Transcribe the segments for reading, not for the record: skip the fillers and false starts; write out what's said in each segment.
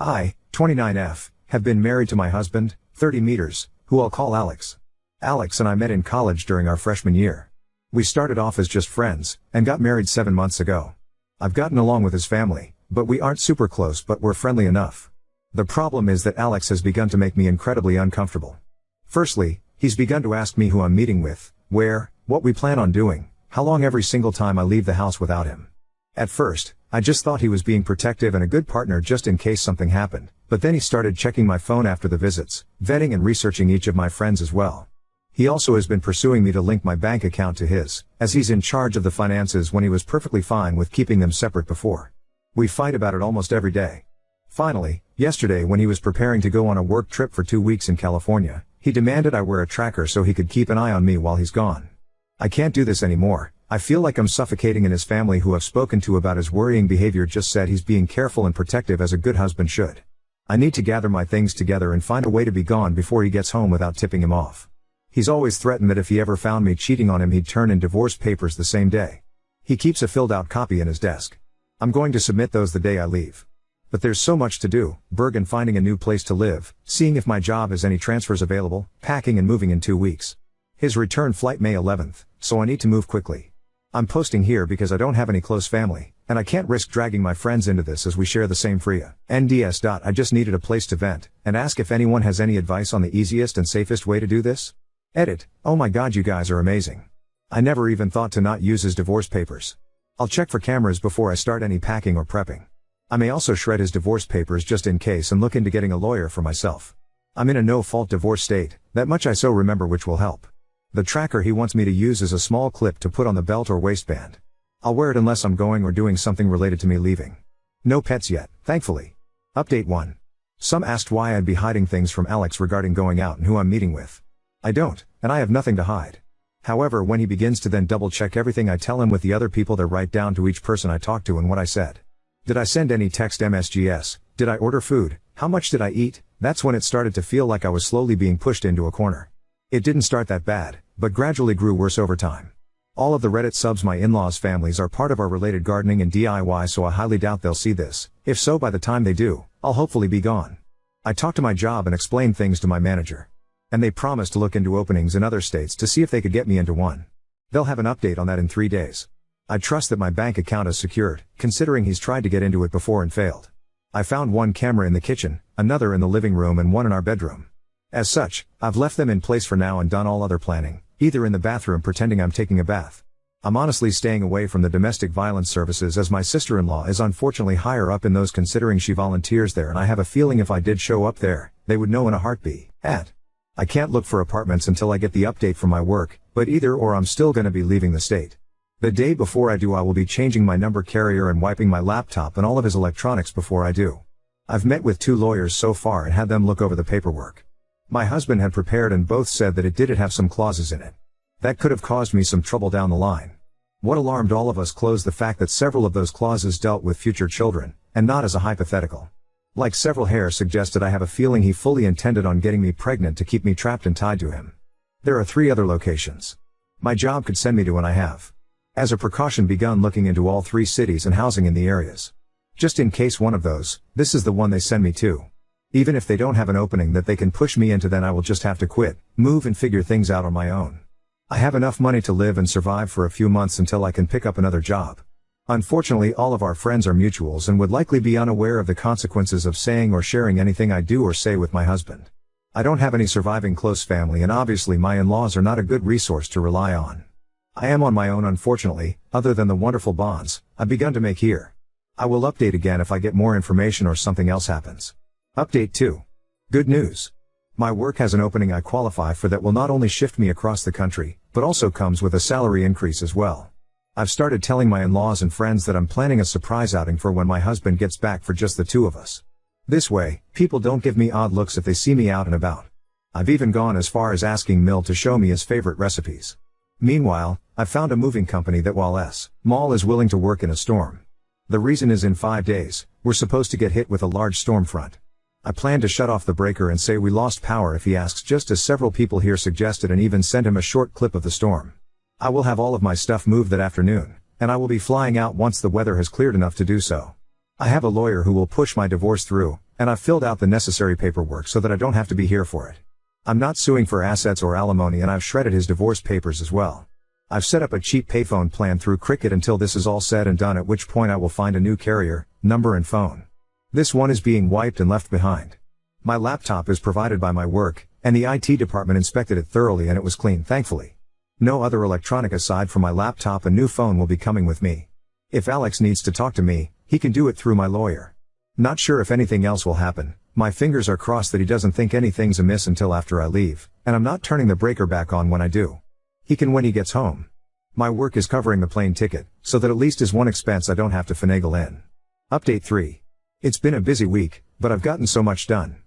I, 29F, have been married to my husband, 30 meters, who I'll call Alex. Alex and I met in college during our freshman year. We started off as just friends, and got married 7 months ago. I've gotten along with his family, but we aren't super close, but we're friendly enough. The problem is that Alex has begun to make me incredibly uncomfortable. Firstly, he's begun to ask me who I'm meeting with, where, what we plan on doing, how long every single time I leave the house without him. At first, I just thought he was being protective and a good partner just in case something happened, but then he started checking my phone after the visits, vetting and researching each of my friends as well. He also has been pursuing me to link my bank account to his, as he's in charge of the finances when he was perfectly fine with keeping them separate before. We fight about it almost every day. Finally, yesterday when he was preparing to go on a work trip for 2 weeks in California, he demanded I wear a tracker so he could keep an eye on me while he's gone. I can't do this anymore. I feel like I'm suffocating, and his family, who I've spoken to about his worrying behavior, just said he's being careful and protective as a good husband should. I need to gather my things together and find a way to be gone before he gets home without tipping him off. He's always threatened that if he ever found me cheating on him, he'd turn in divorce papers the same day. He keeps a filled-out copy in his desk. I'm going to submit those the day I leave. But there's so much to do: Bergen, finding a new place to live, seeing if my job has any transfers available, packing and moving in 2 weeks. His return flight May 11th, so I need to move quickly. I'm posting here because I don't have any close family, and I can't risk dragging my friends into this as we share the same FRIA. NDS. I just needed a place to vent, and ask if anyone has any advice on the easiest and safest way to do this. Edit. Oh my god, you guys are amazing. I never even thought to not use his divorce papers. I'll check for cameras before I start any packing or prepping. I may also shred his divorce papers just in case and look into getting a lawyer for myself. I'm in a no-fault divorce state, that much I so remember, which will help. The tracker he wants me to use is a small clip to put on the belt or waistband. I'll wear it unless I'm going or doing something related to me leaving. No pets yet, thankfully. Update 1. Some asked why I'd be hiding things from Alex regarding going out and who I'm meeting with. I don't, and I have nothing to hide. However, when he begins to then double-check everything I tell him with the other people there, right down to each person I talk to and what I said. Did I send any text MSGs? Did I order food? How much did I eat? That's when it started to feel like I was slowly being pushed into a corner. It didn't start that bad, but gradually grew worse over time. All of the Reddit subs, my in-laws' families, are part of our related gardening and DIY, so I highly doubt they'll see this. If so, by the time they do, I'll hopefully be gone. I talked to my job and explained things to my manager. And they promised to look into openings in other states to see if they could get me into one. They'll have an update on that in 3 days. I trust that my bank account is secured, considering he's tried to get into it before and failed. I found one camera in the kitchen, another in the living room, and one in our bedroom. As such, I've left them in place for now and done all other planning, either in the bathroom pretending I'm taking a bath. I'm honestly staying away from the domestic violence services as my sister-in-law is unfortunately higher up in those, considering she volunteers there, and I have a feeling if I did show up there, they would know in a heartbeat. I can't look for apartments until I get the update from my work, but either or I'm still gonna be leaving the state. The day before I do, I will be changing my number carrier and wiping my laptop and all of his electronics before I do. I've met with 2 lawyers so far and had them look over the paperwork. My husband had prepared and both said that it did have some clauses in it. That could have caused me some trouble down the line. What alarmed all of us closed the fact that several of those clauses dealt with future children, and not as a hypothetical. Like several hairs suggested, I have a feeling he fully intended on getting me pregnant to keep me trapped and tied to him. There are 3 other locations my job could send me to, and I have, as a precaution, begun looking into all 3 cities and housing in the areas. Just in case one of those, this is the one they send me to. Even if they don't have an opening that they can push me into, then I will just have to quit, move and figure things out on my own. I have enough money to live and survive for a few months until I can pick up another job. Unfortunately, all of our friends are mutuals and would likely be unaware of the consequences of saying or sharing anything I do or say with my husband. I don't have any surviving close family, and obviously my in-laws are not a good resource to rely on. I am on my own, unfortunately, other than the wonderful bonds I've begun to make here. I will update again if I get more information or something else happens. Update 2. Good news. My work has an opening I qualify for that will not only shift me across the country, but also comes with a salary increase as well. I've started telling my in-laws and friends that I'm planning a surprise outing for when my husband gets back for just the 2 of us. This way, people don't give me odd looks if they see me out and about. I've even gone as far as asking Mill to show me his favorite recipes. Meanwhile, I've found a moving company that, while small, is willing to work in a storm. The reason is, in 5 days, we're supposed to get hit with a large storm front. I plan to shut off the breaker and say we lost power if he asks, just as several people here suggested, and even send him a short clip of the storm. I will have all of my stuff moved that afternoon, and I will be flying out once the weather has cleared enough to do so. I have a lawyer who will push my divorce through, and I've filled out the necessary paperwork so that I don't have to be here for it. I'm not suing for assets or alimony, and I've shredded his divorce papers as well. I've set up a cheap payphone plan through Cricket until this is all said and done, at which point I will find a new carrier, number and phone. This one is being wiped and left behind. My laptop is provided by my work, and the IT department inspected it thoroughly and it was clean, thankfully. No other electronic aside from my laptop and new phone will be coming with me. If Alex needs to talk to me, he can do it through my lawyer. Not sure if anything else will happen. My fingers are crossed that he doesn't think anything's amiss until after I leave, and I'm not turning the breaker back on when I do. He can when he gets home. My work is covering the plane ticket, so that at least is one expense I don't have to finagle in. Update 3. It's been a busy week, but I've gotten so much done.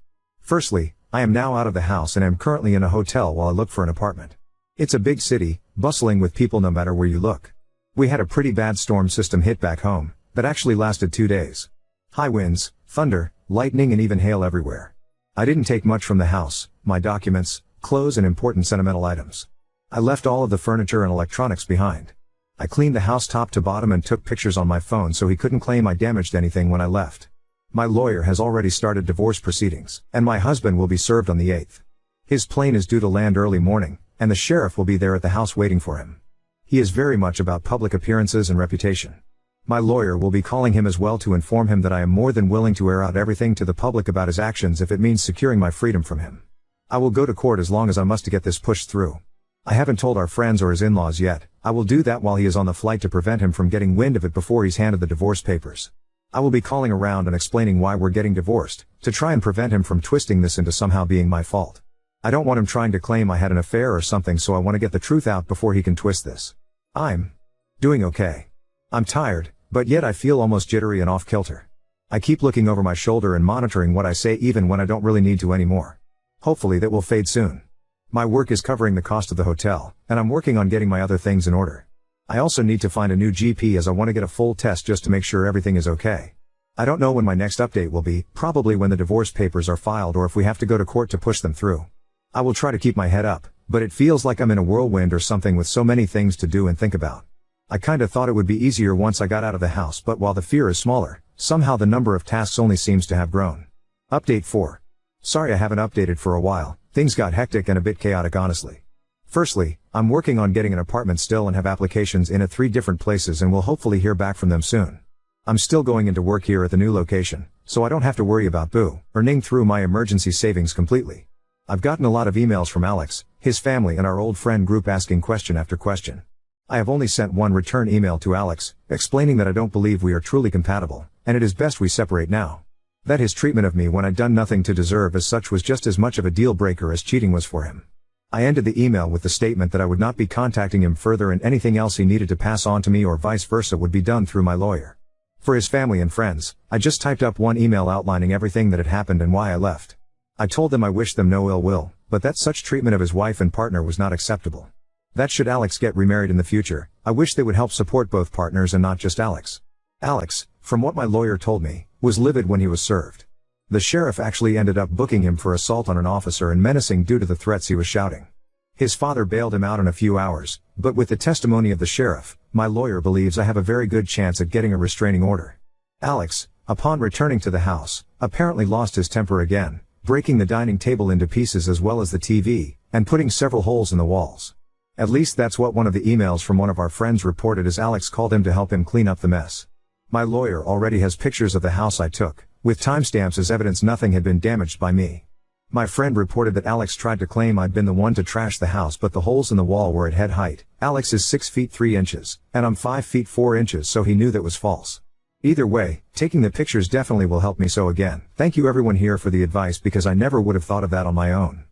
Firstly, I am now out of the house and am currently in a hotel while I look for an apartment. It's a big city, bustling with people no matter where you look. We had a pretty bad storm system hit back home, that actually lasted 2 days. High winds, thunder, lightning and even hail everywhere. I didn't take much from the house, my documents, clothes and important sentimental items. I left all of the furniture and electronics behind. I cleaned the house top to bottom and took pictures on my phone so he couldn't claim I damaged anything when I left. My lawyer has already started divorce proceedings, and my husband will be served on the 8th. His plane is due to land early morning, and the sheriff will be there at the house waiting for him. He is very much about public appearances and reputation. My lawyer will be calling him as well to inform him that I am more than willing to air out everything to the public about his actions if it means securing my freedom from him. I will go to court as long as I must to get this pushed through. I haven't told our friends or his in-laws yet. I will do that while he is on the flight to prevent him from getting wind of it before he's handed the divorce papers. I will be calling around and explaining why we're getting divorced, to try and prevent him from twisting this into somehow being my fault. I don't want him trying to claim I had an affair or something, so I want to get the truth out before he can twist this. I'm doing okay. I'm tired, but yet I feel almost jittery and off-kilter. I keep looking over my shoulder and monitoring what I say even when I don't really need to anymore. Hopefully that will fade soon. My work is covering the cost of the hotel, and I'm working on getting my other things in order. I also need to find a new GP as I want to get a full test just to make sure everything is okay. I don't know when my next update will be, probably when the divorce papers are filed or if we have to go to court to push them through. I will try to keep my head up, but it feels like I'm in a whirlwind or something with so many things to do and think about. I kinda thought it would be easier once I got out of the house, but while the fear is smaller, somehow the number of tasks only seems to have grown. Update 4. Sorry I haven't updated for a while, things got hectic and a bit chaotic honestly. Firstly, I'm working on getting an apartment still and have applications in at 3 different places and will hopefully hear back from them soon. I'm still going into work here at the new location, so I don't have to worry about earning through my emergency savings completely. I've gotten a lot of emails from Alex, his family and our old friend group asking question after question. I have only sent one return email to Alex, explaining that I don't believe we are truly compatible, and it is best we separate now. That his treatment of me when I'd done nothing to deserve as such was just as much of a deal breaker as cheating was for him. I ended the email with the statement that I would not be contacting him further and anything else he needed to pass on to me or vice versa would be done through my lawyer. For his family and friends, I just typed up one email outlining everything that had happened and why I left. I told them I wished them no ill will, but that such treatment of his wife and partner was not acceptable. That should Alex get remarried in the future, I wish they would help support both partners and not just Alex. Alex, from what my lawyer told me, was livid when he was served. The sheriff actually ended up booking him for assault on an officer and menacing due to the threats he was shouting. His father bailed him out in a few hours, but with the testimony of the sheriff, my lawyer believes I have a very good chance at getting a restraining order. Alex, upon returning to the house, apparently lost his temper again, breaking the dining table into pieces as well as the TV, and putting several holes in the walls. At least that's what one of the emails from one of our friends reported as Alex called him to help him clean up the mess. My lawyer already has pictures of the house I took, with timestamps as evidence nothing had been damaged by me. My friend reported that Alex tried to claim I'd been the one to trash the house, but the holes in the wall were at head height. Alex is 6 feet 3 inches, and I'm 5 feet 4 inches, so he knew that was false. Either way, taking the pictures definitely will help me. So again, thank you everyone here for the advice because I never would have thought of that on my own.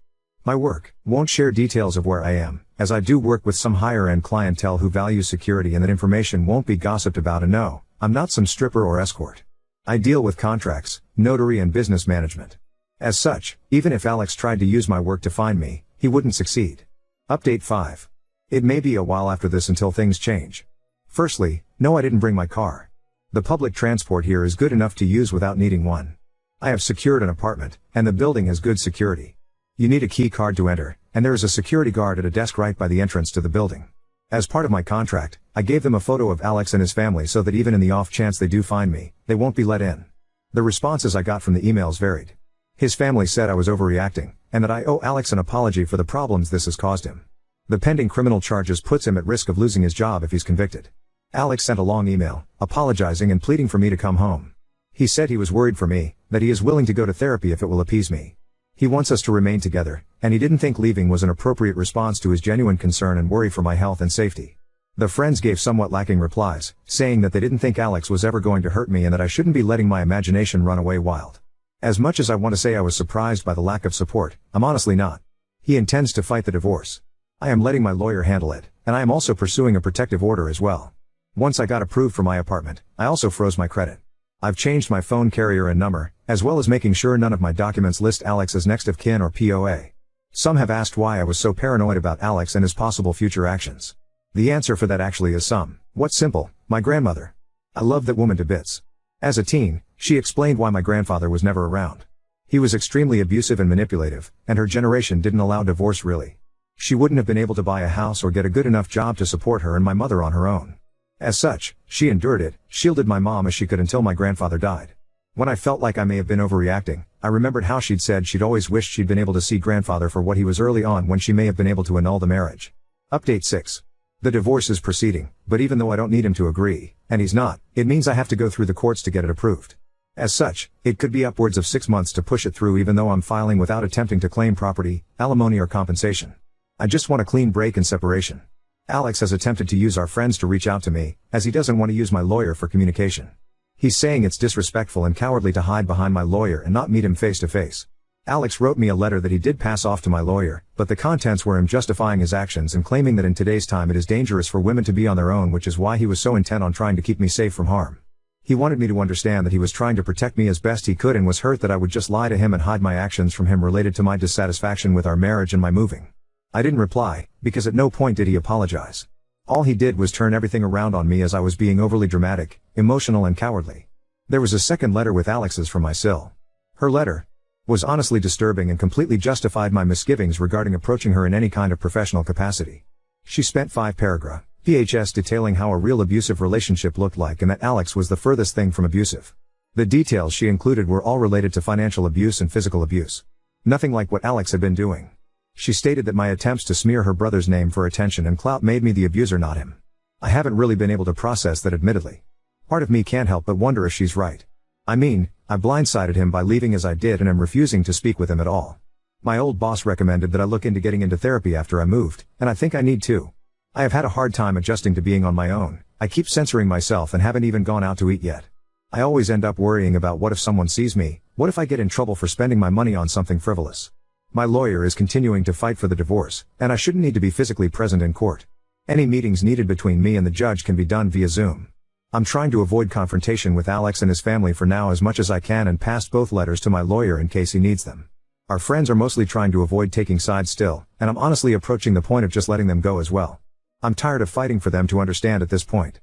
My work won't share details of where I am, as I do work with some higher-end clientele who value security and that information won't be gossiped about, and no, I'm not some stripper or escort. I deal with contracts, notary and business management. As such, even if Alex tried to use my work to find me, he wouldn't succeed. Update 5. It may be a while after this until things change. Firstly, no, I didn't bring my car. The public transport here is good enough to use without needing one. I have secured an apartment, and the building has good security. You need a key card to enter, and there is a security guard at a desk right by the entrance to the building. As part of my contract, I gave them a photo of Alex and his family so that even in the off chance they do find me, they won't be let in. The responses I got from the emails varied. His family said I was overreacting, and that I owe Alex an apology for the problems this has caused him. The pending criminal charges puts him at risk of losing his job if he's convicted. Alex sent a long email, apologizing and pleading for me to come home. He said he was worried for me, that he is willing to go to therapy if it will appease me. He wants us to remain together, and he didn't think leaving was an appropriate response to his genuine concern and worry for my health and safety. The friends gave somewhat lacking replies, saying that they didn't think Alex was ever going to hurt me and that I shouldn't be letting my imagination run away wild. As much as I want to say I was surprised by the lack of support, I'm honestly not. He intends to fight the divorce. I am letting my lawyer handle it, and I am also pursuing a protective order as well. Once I got approved for my apartment, I also froze my credit. I've changed my phone carrier and number, as well as making sure none of my documents list Alex as next of kin or POA. Some have asked why I was so paranoid about Alex and his possible future actions. The answer for that actually is what's simple, my grandmother. I love that woman to bits. As a teen, she explained why my grandfather was never around. He was extremely abusive and manipulative, and her generation didn't allow divorce really. She wouldn't have been able to buy a house or get a good enough job to support her and my mother on her own. As such, she endured it, shielded my mom as she could until my grandfather died. When I felt like I may have been overreacting, I remembered how she'd said she'd always wished she'd been able to see grandfather for what he was early on when she may have been able to annul the marriage. Update 6. The divorce is proceeding, but even though I don't need him to agree, and he's not, it means I have to go through the courts to get it approved. As such, it could be upwards of 6 months to push it through even though I'm filing without attempting to claim property, alimony or compensation. I just want a clean break and separation. Alex has attempted to use our friends to reach out to me, as he doesn't want to use my lawyer for communication. He's saying it's disrespectful and cowardly to hide behind my lawyer and not meet him face to face. Alex wrote me a letter that he did pass off to my lawyer, but the contents were him justifying his actions and claiming that in today's time it is dangerous for women to be on their own, which is why he was so intent on trying to keep me safe from harm. He wanted me to understand that he was trying to protect me as best he could and was hurt that I would just lie to him and hide my actions from him related to my dissatisfaction with our marriage and my moving. I didn't reply, because at no point did he apologize. All he did was turn everything around on me as I was being overly dramatic, emotional and cowardly. There was a second letter with Alex's from my sil. Her letter was honestly disturbing and completely justified my misgivings regarding approaching her in any kind of professional capacity. She spent 5 paragraph PHS detailing how a real abusive relationship looked like and that Alex was the furthest thing from abusive. The details she included were all related to financial abuse and physical abuse. Nothing like what Alex had been doing. She stated that my attempts to smear her brother's name for attention and clout made me the abuser, not him. I haven't really been able to process that, admittedly. Part of me can't help but wonder if she's right. I mean, I blindsided him by leaving as I did and am refusing to speak with him at all. My old boss recommended that I look into getting into therapy after I moved, and I think I need to. I have had a hard time adjusting to being on my own. I keep censoring myself and haven't even gone out to eat yet. I always end up worrying about what if someone sees me, what if I get in trouble for spending my money on something frivolous. My lawyer is continuing to fight for the divorce, and I shouldn't need to be physically present in court. Any meetings needed between me and the judge can be done via Zoom. I'm trying to avoid confrontation with Alex and his family for now as much as I can and passed both letters to my lawyer in case he needs them. Our friends are mostly trying to avoid taking sides still, and I'm honestly approaching the point of just letting them go as well. I'm tired of fighting for them to understand at this point.